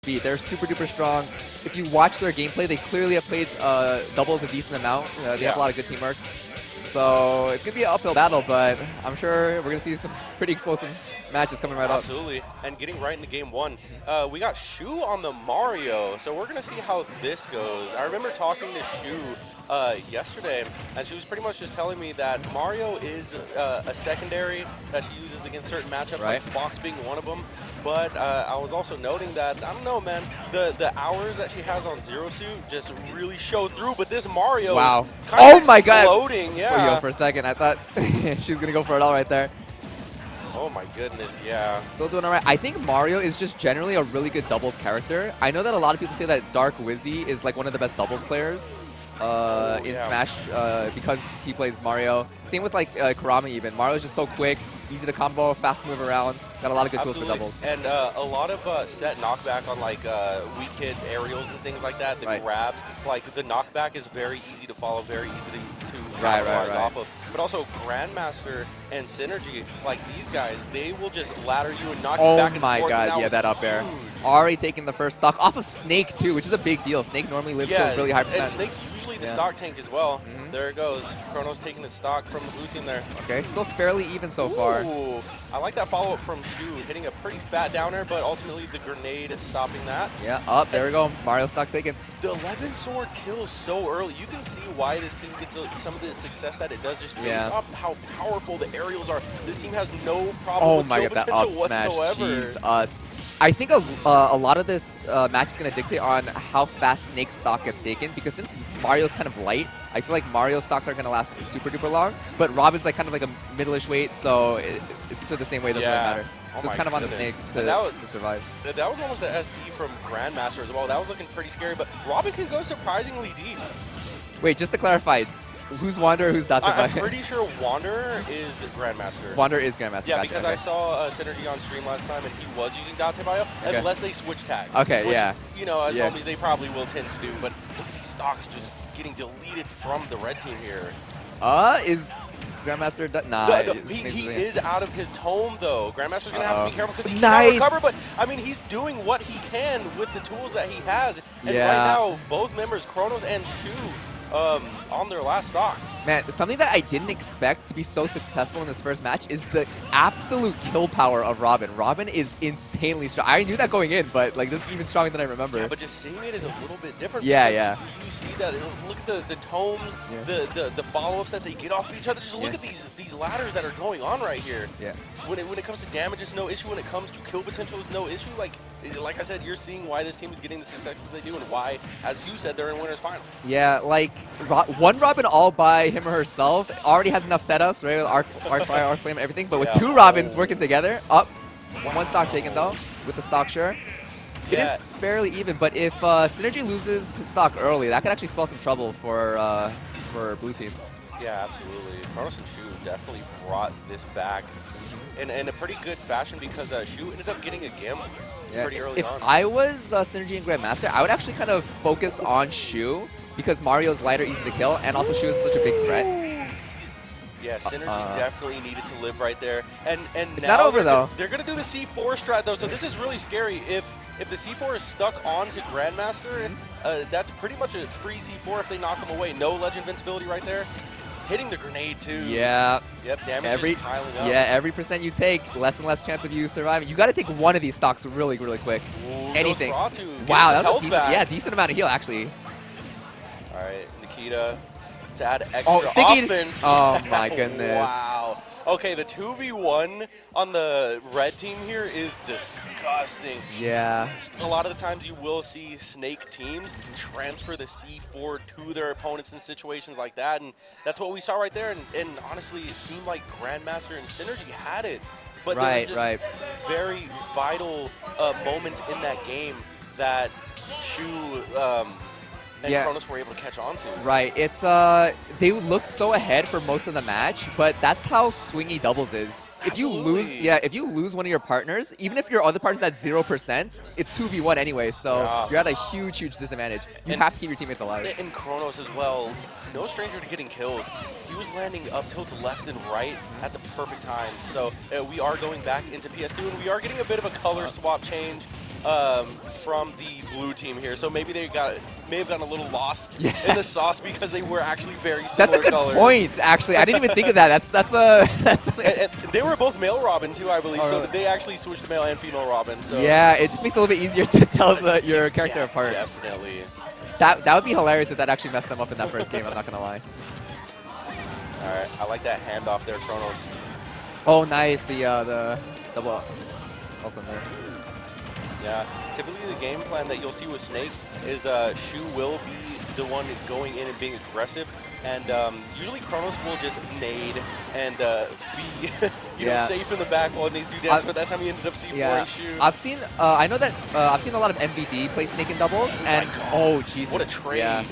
beat. They're super duper strong. If you watch their gameplay, they clearly have played doubles a decent amount. They have a lot of good teamwork. So it's going to be an uphill battle, but I'm sure we're going to see some pretty explosive matches coming right up. Absolutely. And getting right into game one, we got Shu on the Mario, so we're going to see how this goes. I remember talking to Shu yesterday, and she was pretty much just telling me that Mario is a secondary that she uses against certain matchups, like Fox being one of them. But I was also noting that, I don't know, man, the hours that she has on Zero Suit just really show through. But this Mario is kind of exploding. For a second, I thought she was going to go for it all right there. Oh my goodness, yeah. Still doing all right. I think Mario is just generally a really good doubles character. I know that a lot of people say that Dark Wizzy is like one of the best doubles players in Smash because he plays Mario. Same with like Kurama even. Mario's just so quick, easy to combo, fast to move around. Got a lot of good tools for doubles. And a lot of set knockback on like weak hit aerials and things like that. The grabs, like the knockback is very easy to follow, very easy to capitalize off of. But also Grandmaster and Synergy, like these guys, they will just ladder you and knock you back and forth. Oh my god, yeah, that up air. Already taking the first stock off of Snake too, which is a big deal. Snake normally lives to a really high percent. And Snake's usually the stock tank as well. There it goes. Chronos taking the stock from the blue team there. Okay, still fairly even so far. I like that follow-up from Shu, hitting a pretty fat downer, but ultimately the grenade stopping that. Yeah, up, there we go. Mario stock taken. The 11 sword kills so early. You can see why this team gets some of the success that it does just based off how powerful the aerials are. This team has no problem with kill potential whatsoever. Jeez, I think a lot of this match is going to dictate on how fast Snake's stock gets taken, because since Mario's kind of light, I feel like Mario's stocks aren't going to last super duper long, but Robin's like kind of like a middle-ish weight, so it's still the same way, it doesn't really matter. So it's kind of on the Snake to survive. That was almost the SD from Grandmaster as well. That was looking pretty scary, but Robin can go surprisingly deep. Wait, just to clarify, who's Wanderer, who's Date? I'm pretty sure Wanderer is Grandmaster. Wanderer is Grandmaster. Yeah, because I saw Synergy on stream last time, and he was using Date Bio, unless they switch tags. Okay, which, you know, as homies, they probably will tend to do. But look at these stocks just getting deleted from the red team here. Is Grandmaster nah, he is out of his tome, though. Grandmaster's going to have to be careful because he can't recover, but, I mean, he's doing what he can with the tools that he has. And right now, both members, Chronos and Shu, on their last stock. Man, something that I didn't expect to be so successful in this first match is the absolute kill power of Robin. Robin is insanely strong. I knew that going in, but like even stronger than I remember. Yeah, but just seeing it is a little bit different. Yeah. You see that. Look at the tomes, the follow-ups that they get off of each other. Just look at these ladders that are going on right here. Yeah. When it comes to damage, it's no issue. When it comes to kill potential, it's no issue. Like I said, you're seeing why this team is getting the success that they do, and why, as you said, they're in winners finals. Yeah, like one Robin all by him or herself already has enough setups, right? With Arc Fire, Arc Flame, everything. But with two Robins working together, one stock taken though, with the stock share. It is fairly even, but if Synergy loses his stock early, that could actually spell some trouble for blue team. Yeah, absolutely. Chronos and Shu definitely brought this back in a pretty good fashion, because Shu ended up getting a Gim pretty early on. If I was Synergy and Grandmaster, I would actually kind of focus on Shu, because Mario's lighter, easy to kill, and also Shu is such a big threat. Yeah, Synergy definitely needed to live right there. And it's now not over, though. They're going to do the C4 strat, though, so this is really scary. If the C4 is stuck onto Grandmaster, that's pretty much a free C4 if they knock him away. No ledge invincibility right there. Hitting the grenade, too. Yeah. Yep, damage is piling up. Yeah, every percent you take, less and less chance of you surviving. You got to take one of these stocks really, really quick. Ooh, anything. Wow, that was a decent amount of heal, actually. All right, Nikita to add extra offense. Oh, my goodness. Wow. Okay, the 2v1 on the red team here is disgusting. Yeah. A lot of the times you will see Snake teams transfer the C4 to their opponents in situations like that, and that's what we saw right there. And honestly, it seemed like Grandmaster and Synergy had it. But there were just very vital moments in that game that Shu and Chronos were able to catch on to. Right. It's they looked so ahead for most of the match, but that's how swingy doubles is. Absolutely. If you lose one of your partners, even if your other partner's at 0%, it's 2v1 anyway, so you're at a huge disadvantage. You have to keep your teammates alive. And Chronos as well, no stranger to getting kills. He was landing up tilts left and right at the perfect times. So we are going back into PS2, and we are getting a bit of a color swap change from the blue team here. So maybe they may have gotten a little lost in the sauce because they were actually very similar That's a good colors. point, actually. I didn't even think of that. And they were both male Robin too, I believe. So right. they actually switched to male and female Robin. So Yeah, it just makes it a little bit easier to tell your character apart. Definitely. That would be hilarious if that actually messed them up in that first game. I'm not gonna lie. All right, I like that handoff there, Chronos. Oh, nice. The double open there. Yeah, typically the game plan that you'll see with Snake is Shu will be the one going in and being aggressive, and usually Chronos will just nade and be you know, safe in the back while nades do damage. But that time he ended up C4ing Shu. I've seen. I know that I've seen a lot of MVD play Snake in doubles, and oh Jesus, what a trade! Yeah.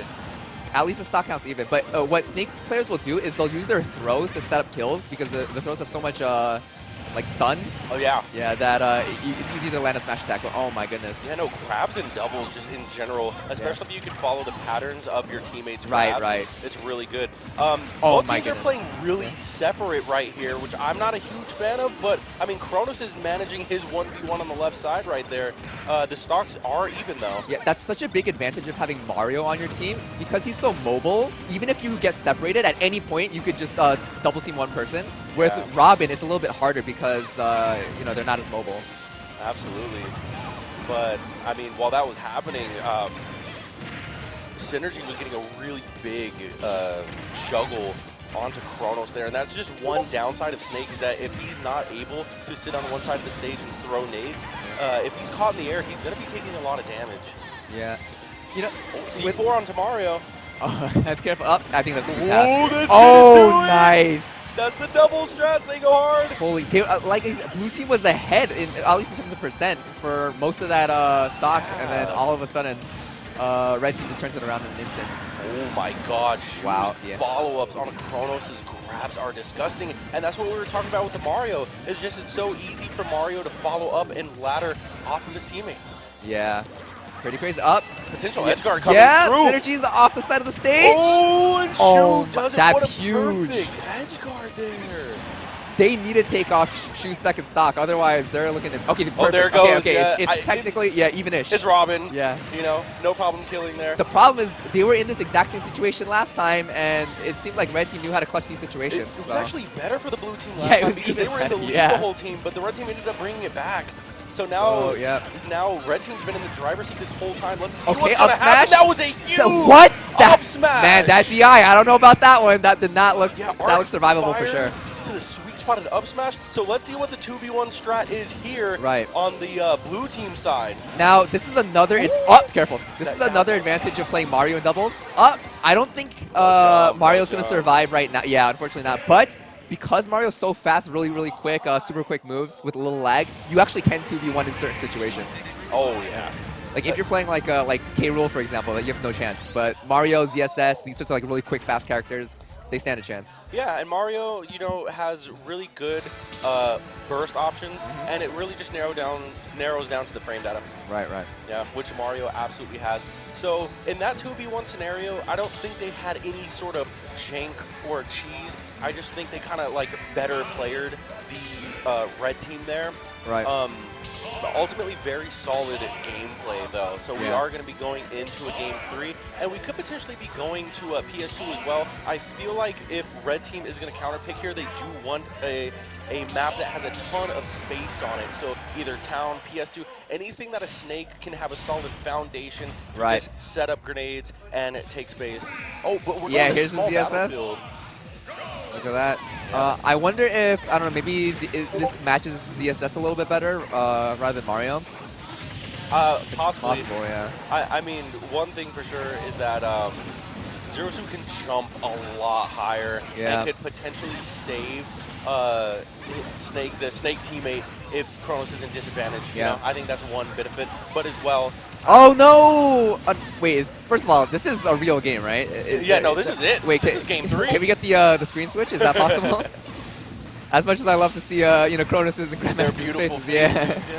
At least the stock count's even. But what Snake players will do is they'll use their throws to set up kills because the throws have so much like stun. Oh yeah. Yeah, that it's easy to land a smash attack. But oh my goodness. Yeah, no, crabs and doubles just in general, especially if you can follow the patterns of your teammates' crabs. Right. It's really good. Oh both my teams goodness. are playing really separate right here, which I'm not a huge fan of. But I mean, Chronos is managing his 1v1 on the left side right there. The stocks are even though. Yeah, that's such a big advantage of having Mario on your team because he's so mobile. Even if you get separated at any point, you could just double team one person. With Robin, it's a little bit harder because you know, they're not as mobile. Absolutely. But I mean, while that was happening, Synergy was getting a really big juggle onto Chronos there, and that's just one downside of Snake is that if he's not able to sit on one side of the stage and throw nades, if he's caught in the air, he's going to be taking a lot of damage. Yeah. You know, C4 onto Mario. Oh, that's careful. Oh, I think that's going to be Oh, that's nice. That's the double strats. They go hard. Holy, like blue team was ahead, at least in terms of percent, for most of that stock, and then all of a sudden, red team just turns it around in an instant. Oh my God! Wow. Follow-ups on Chronos' grabs are disgusting, and that's what we were talking about with the Mario. It's just it's so easy for Mario to follow up and ladder off of his teammates. Yeah. Pretty crazy. Up. Potential Edgeguard coming through. Yeah, Synergy's off the side of the stage. Oh, and Shu does it. That's what a huge. Perfect Edgeguard there. They need to take off Shu's second stock, otherwise they're looking at... Okay, perfect. Oh, there it goes. Okay. Yeah, it's technically, even-ish. It's Robin. Yeah. You know, no problem killing there. The problem is they were in this exact same situation last time, and it seemed like red team knew how to clutch these situations. It was actually better for the blue team last time because they were in the lead the whole team, but the red team ended up bringing it back. So now, now red team's been in the driver's seat this whole time. Let's see what's going to happen. That was a huge up smash. Man, that DI, I don't know about that one. That did not look, that looked survivable for sure. To the sweet spot and up smash. So let's see what the 2v1 strat is here on the blue team side. Now, this is another, careful. This is another advantage of playing Mario in doubles. I don't think Mario's going to survive right now. Yeah, unfortunately not. But because Mario's so fast, really quick, super quick moves with a little lag, you actually can 2v1 in certain situations. Oh, yeah. Like if you're playing like K. Rool, for example, you have no chance. But Mario, ZSS, these sorts of like really quick, fast characters, they stand a chance. Yeah, and Mario, you know, has really good burst options, and it really just narrows down to the frame data. Right. Yeah, which Mario absolutely has. So in that 2v1 scenario, I don't think they had any sort of jank or cheese. I just think they kind of like better playered the red team there. Right. Ultimately, very solid gameplay, though. So we are going to be going into a Game 3, and we could potentially be going to a PS2 as well. I feel like if Red Team is going to counterpick here, they do want a map that has a ton of space on it. So either town, PS2, anything that a Snake can have a solid foundation to just set up grenades and take space. Oh, but we're going to here's small the ZSS. battlefield. Look at that. I wonder if, I don't know, maybe this matches ZSS a little bit better rather than Mario. Possibly. It's possible, yeah. I mean, one thing for sure is that Zero-Suit can jump a lot higher and could potentially save the Snake teammate if Chronos is in disadvantage. You know? I think that's one benefit, but as well. Oh no! Wait, first of all, this is a real game, right? This is it. Wait, this is Game 3. Can we get the screen switch? Is that possible? As much as I love to see, you know, Chronos' and Grandmaster's beautiful faces.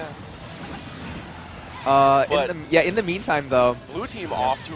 In the meantime, though, blue team off to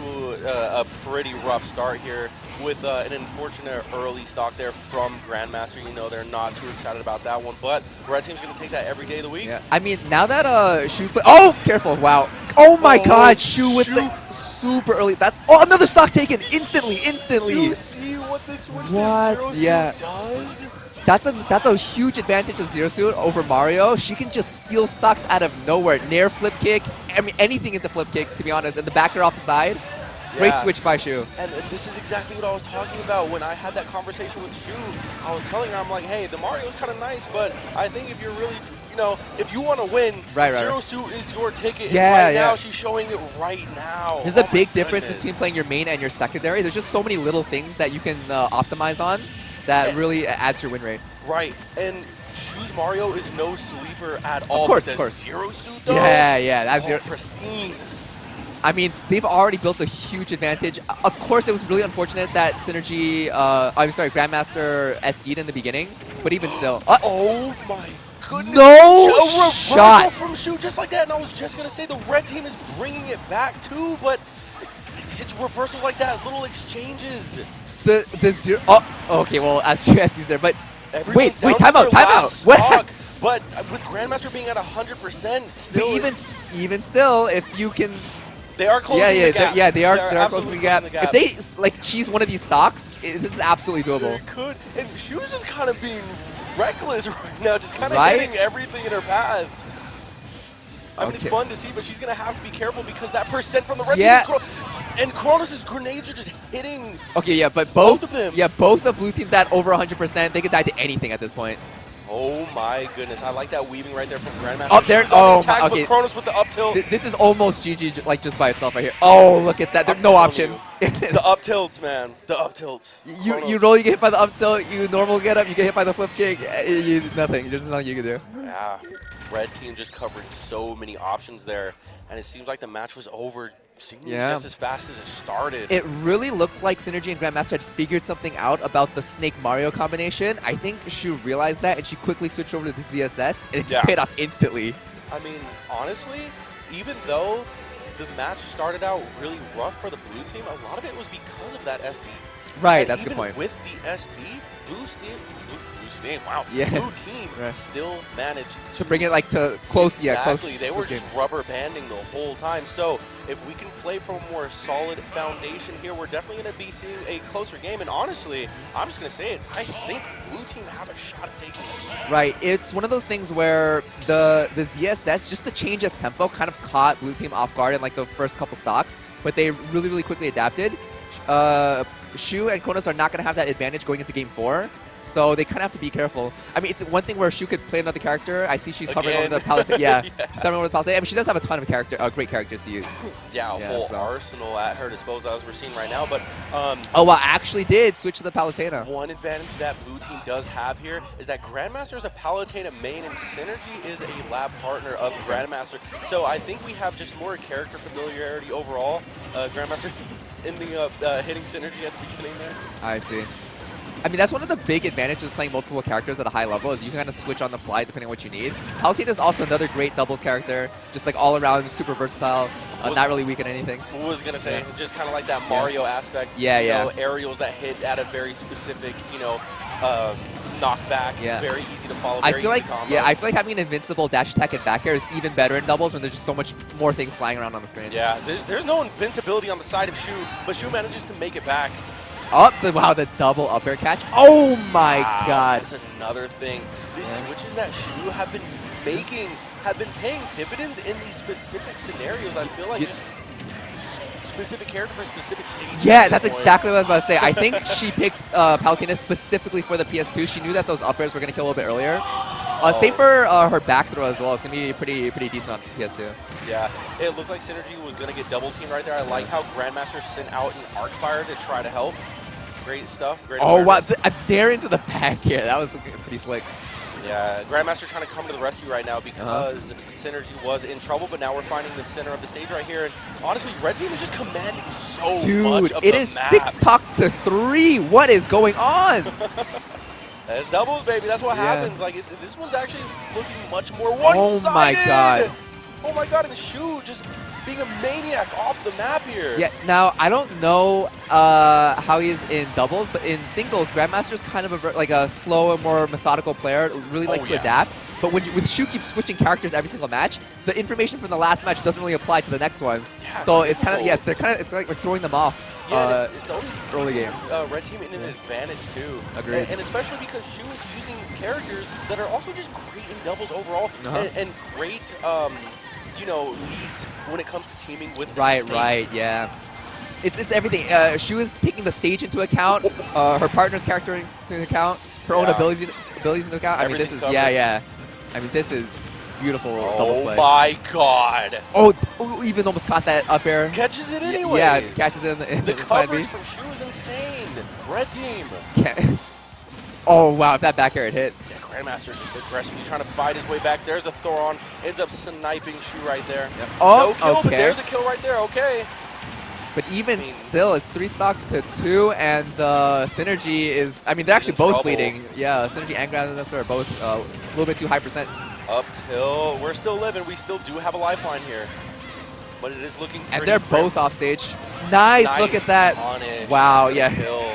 a pretty rough start here with an unfortunate early stock there from Grandmaster. You know, they're not too excited about that one, but red team's going to take that every day of the week. Yeah. I mean, now that Shu's play. Oh, careful! Wow. Oh my God, Shu with the super early. That's another stock taken instantly. You see what this switch to Zero Suit does? That's a huge advantage of Zero Suit over Mario. She can just steal stocks out of nowhere. Nair flip kick, I mean anything into flip kick, to be honest, and the back air off the side. Great switch by Shu. And this is exactly what I was talking about when I had that conversation with Shu. I was telling her, I'm like, hey, the Mario's kind of nice, but I think if you're really, you know, if you want to win, Zero Suit is your ticket. Yeah, and now she's showing it right now. There's a big difference between playing your main and your secondary. There's just so many little things that you can optimize on that really adds to your win rate. Right, and Shu's Mario is no sleeper at all. Of course. Zero Suit, though? Yeah, that's pristine. I mean, they've already built a huge advantage. Of course, it was really unfortunate that Grandmaster SD'd in the beginning, but even still. Oh my goodness. No shot from Shu just like that, and I was just going to say the red team is bringing it back too, but it's reversals like that, little exchanges. The zero. Oh, okay. Well, as SD's there, but wait, time out. What? But with Grandmaster being at 100%, still. Even still, if you can. They are closing the gap. They are closing the gap. If they cheese one of these stocks, this is absolutely doable. They could, and Shu's just kind of being reckless right now, just kind of hitting everything in her path. I mean, it's fun to see, but she's going to have to be careful because that percent from the red team is and Chronos' grenades are just hitting but both of them. Yeah, both the blue teams at over 100%. They could die to anything at this point. Oh my goodness, I like that weaving right there from Grandmaster. Up there, but Chronos with the up tilt. This is almost GG, like just by itself right here. Oh, look at that. There's no options. The up tilts, man. The up tilts. You roll, you get hit by the up tilt. You normal get up, you get hit by the flip kick. Nothing. There's nothing you can do. Yeah. Red team just covering so many options there, and it seems like the match was over just as fast as it started. It really looked like Synergy and Grandmaster had figured something out about the Snake Mario combination. I think Shu realized that, and she quickly switched over to the ZSS, and it just paid off instantly. I mean, honestly, even though the match started out really rough for the blue team, a lot of it was because of that SD. Right, and that's a good point. With the SD, blue team still managed to bring it like to close. Exactly. They were just rubber banding the whole time. So if we can play from a more solid foundation here, we're definitely going to be seeing a closer game. And honestly, I'm just going to say it, I think blue team have a shot at taking this. Right. It's one of those things where the ZSS, just the change of tempo kind of caught blue team off guard in like the first couple stocks, but they really quickly adapted. Shu and Chronos are not going to have that advantage going into game 4. So they kind of have to be careful. I mean, it's one thing where Shu could play another character. I see she's hovering over the Palatine. She's hovering over the Palatine. I mean, she does have a ton of great characters to use. A whole arsenal at her disposal as we're seeing right now. But actually did switch to the Palutena. One advantage that blue team does have here is that Grandmaster is a Palutena main, and Synergy is a lab partner of Grandmaster. So I think we have just more character familiarity overall. Grandmaster ending up hitting Synergy at the beginning there. I see. I mean, that's one of the big advantages of playing multiple characters at a high level is you can kind of switch on the fly depending on what you need. Palutena is also another great doubles character, just like all around super versatile, not really weak in anything. I was going to say, just kind of like that Mario aspect. You know, aerials that hit at a very specific, knockback, very easy to follow, I feel like having an invincible dash attack and back air is even better in doubles when there's just so much more things flying around on the screen. Yeah, there's no invincibility on the side of Shu, but Shu manages to make it back. The double up air catch. Oh my god. That's another thing. These switches that Shu have been making have been paying dividends in these specific scenarios. I feel like just specific character for specific stages. Yeah, that's exactly what I was about to say. I think she picked Palutena specifically for the PS2. She knew that those up airs were going to kill a little bit earlier. Same for her back throw as well. It's going to be pretty decent on PS2. Yeah, it looked like Synergy was going to get double teamed right there. I like how Grandmaster sent out an arc fire to try to help. Great stuff. Great awareness. Wow. A dare into the back here. That was pretty slick. Yeah, Grandmaster trying to come to the rescue right now because Synergy was in trouble, but now we're finding the center of the stage right here. And honestly, Red Team is just commanding so much of the map. Dude, it is 6 stocks to 3. What is going on? That's doubles, baby. That's what happens. Like this one's actually looking much more one-sided. Oh my god. Oh my god, and Shu just being a maniac off the map here. Yeah, now I don't know how he is in doubles, but in singles, Grandmaster's kind of like a slower, more methodical player, really likes to adapt. But with Shu keeps switching characters every single match, the information from the last match doesn't really apply to the next one. Yeah, so it's kind of it's like we're throwing them off. Yeah, it's always early game. Red team in an advantage too. Agreed. And especially because Shu is using characters that are also just great in doubles overall and great, you know, leads when it comes to teaming with the Snake. Right, yeah. It's everything. Shu is taking the stage into account, her partner's character into account, her own abilities into account. I mean, this is covered. yeah. I mean, this is beautiful doubles play. Oh my god! Oh, even almost caught that up air. Catches it anyway. Yeah, catches it in the coverage from Shu is insane. Red team. Oh wow, if that back air had hit. Yeah, Grandmaster just aggressively trying to fight his way back. There's a Thoron. Ends up sniping Shu right there. Yep. Oh, no kill, okay. but there's a kill right there. Okay. But even still, it's 3 stocks to 2, and Synergy is... I mean, they're actually both bleeding. Yeah, Synergy and Grandmaster are both a little bit too high percent. Up till... We're still living. We still do have a lifeline here. But it is looking pretty And they're both off stage. Nice, look at that. Punish. Wow, yeah. Kill.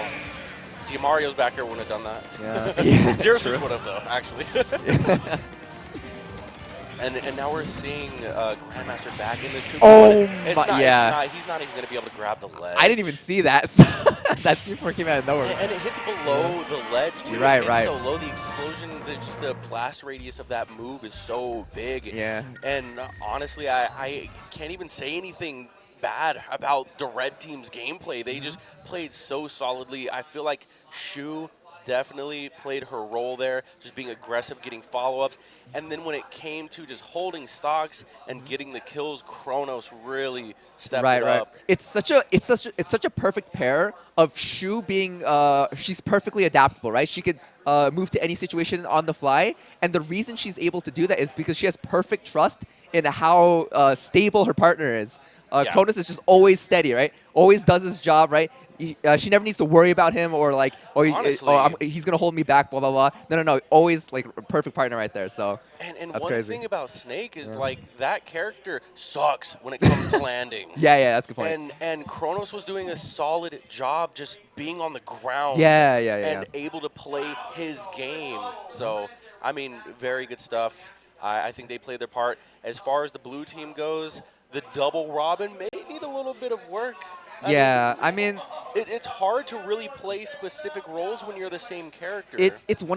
See, Mario's back here wouldn't have done that. Yeah. Zero Suit would have, though, actually. And now we're seeing Grandmaster back in this 2v1. Oh, he's not even going to be able to grab the ledge. I didn't even see that. That super came out of nowhere. And it hits below the ledge, too. Right. It's so low. The explosion, just the blast radius of that move is so big. Yeah. And honestly, I can't even say anything bad about the red team's gameplay. They just played so solidly. I feel like Shu definitely played her role there, just being aggressive, getting follow-ups. And then when it came to just holding stocks and getting the kills, Chronos really stepped it up. It's such a perfect pair of Shu being she's perfectly adaptable, right? She could move to any situation on the fly, and the reason she's able to do that is because she has perfect trust in how stable her partner is. Chronos is just always steady, right? Always does his job, right? She never needs to worry about him or like, he's gonna hold me back, blah blah blah. No, always like a perfect partner right there. So and that's one crazy. thing about Snake is like that character sucks when it comes to landing. Yeah, that's a good point. And Chronos was doing a solid job just being on the ground. Yeah. And able to play his game. So I mean, very good stuff. I think they played their part. As far as the blue team goes, the double Robin may need a little bit of work. I mean, it's hard to really play specific roles when you're the same character. It's one